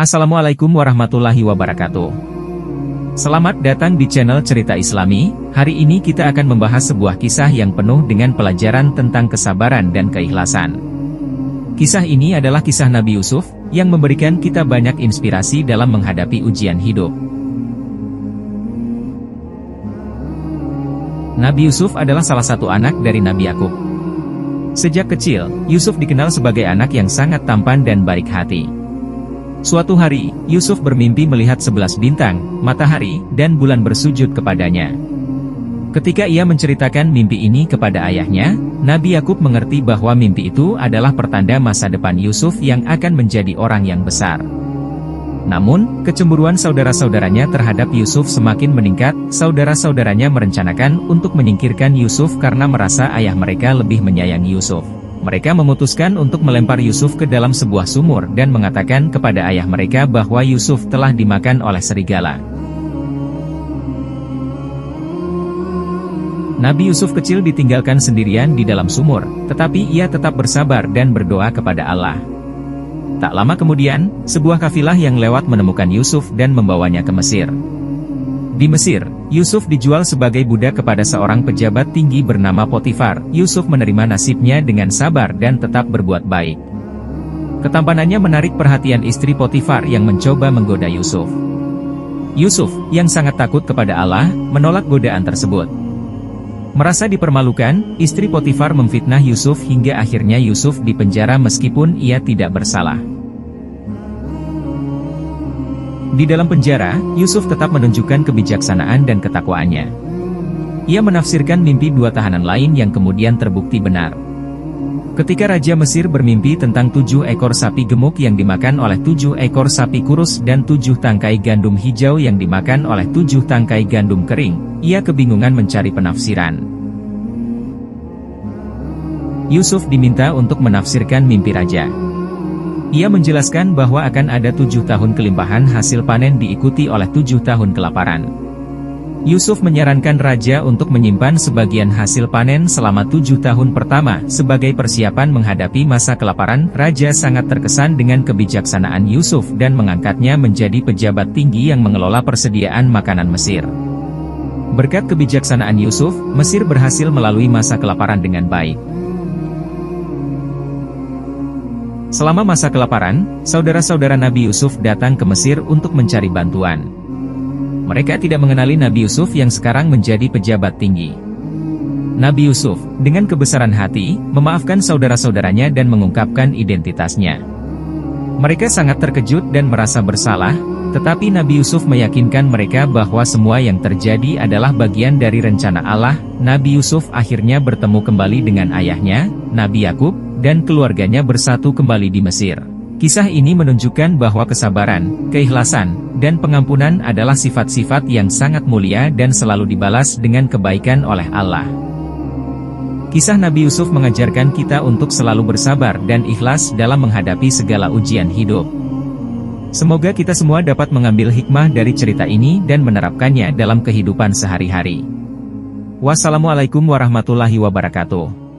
Assalamualaikum warahmatullahi wabarakatuh. Selamat datang di channel Cerita Islami. Hari ini kita akan membahas sebuah kisah yang penuh dengan pelajaran tentang kesabaran dan keikhlasan. Kisah ini adalah kisah Nabi Yusuf, yang memberikan kita banyak inspirasi dalam menghadapi ujian hidup. Nabi Yusuf adalah salah satu anak dari Nabi Yakub. Sejak kecil, Yusuf dikenal sebagai anak yang sangat tampan dan baik hati. Suatu hari, Yusuf bermimpi melihat 11 bintang, matahari, dan bulan bersujud kepadanya. Ketika ia menceritakan mimpi ini kepada ayahnya, Nabi Yakub mengerti bahwa mimpi itu adalah pertanda masa depan Yusuf yang akan menjadi orang yang besar. Namun, kecemburuan saudara-saudaranya terhadap Yusuf semakin meningkat. Saudara-saudaranya merencanakan untuk menyingkirkan Yusuf karena merasa ayah mereka lebih menyayangi Yusuf. Mereka memutuskan untuk melempar Yusuf ke dalam sebuah sumur dan mengatakan kepada ayah mereka bahwa Yusuf telah dimakan oleh serigala. Nabi Yusuf kecil ditinggalkan sendirian di dalam sumur, tetapi ia tetap bersabar dan berdoa kepada Allah. Tak lama kemudian, sebuah kafilah yang lewat menemukan Yusuf dan membawanya ke Mesir. Di Mesir, Yusuf dijual sebagai budak kepada seorang pejabat tinggi bernama Potifar. Yusuf menerima nasibnya dengan sabar dan tetap berbuat baik. Ketampanannya menarik perhatian istri Potifar yang mencoba menggoda Yusuf. Yusuf, yang sangat takut kepada Allah, menolak godaan tersebut. Merasa dipermalukan, istri Potifar memfitnah Yusuf hingga akhirnya Yusuf dipenjara meskipun ia tidak bersalah. Di dalam penjara, Yusuf tetap menunjukkan kebijaksanaan dan ketakwaannya. Ia menafsirkan mimpi dua tahanan lain yang kemudian terbukti benar. Ketika Raja Mesir bermimpi tentang 7 ekor sapi gemuk yang dimakan oleh 7 ekor sapi kurus dan 7 tangkai gandum hijau yang dimakan oleh 7 tangkai gandum kering, ia kebingungan mencari penafsiran. Yusuf diminta untuk menafsirkan mimpi raja. Ia menjelaskan bahwa akan ada 7 tahun kelimpahan hasil panen diikuti oleh 7 tahun kelaparan. Yusuf menyarankan raja untuk menyimpan sebagian hasil panen selama 7 tahun pertama sebagai persiapan menghadapi masa kelaparan. Raja sangat terkesan dengan kebijaksanaan Yusuf dan mengangkatnya menjadi pejabat tinggi yang mengelola persediaan makanan Mesir. Berkat kebijaksanaan Yusuf, Mesir berhasil melalui masa kelaparan dengan baik. Selama masa kelaparan, saudara-saudara Nabi Yusuf datang ke Mesir untuk mencari bantuan. Mereka tidak mengenali Nabi Yusuf yang sekarang menjadi pejabat tinggi. Nabi Yusuf, dengan kebesaran hati, memaafkan saudara-saudaranya dan mengungkapkan identitasnya. Mereka sangat terkejut dan merasa bersalah, tetapi Nabi Yusuf meyakinkan mereka bahwa semua yang terjadi adalah bagian dari rencana Allah. Nabi Yusuf akhirnya bertemu kembali dengan ayahnya, Nabi Yakub, dan keluarganya bersatu kembali di Mesir. Kisah ini menunjukkan bahwa kesabaran, keikhlasan, dan pengampunan adalah sifat-sifat yang sangat mulia dan selalu dibalas dengan kebaikan oleh Allah. Kisah Nabi Yusuf mengajarkan kita untuk selalu bersabar dan ikhlas dalam menghadapi segala ujian hidup. Semoga kita semua dapat mengambil hikmah dari cerita ini dan menerapkannya dalam kehidupan sehari-hari. Wassalamualaikum warahmatullahi wabarakatuh.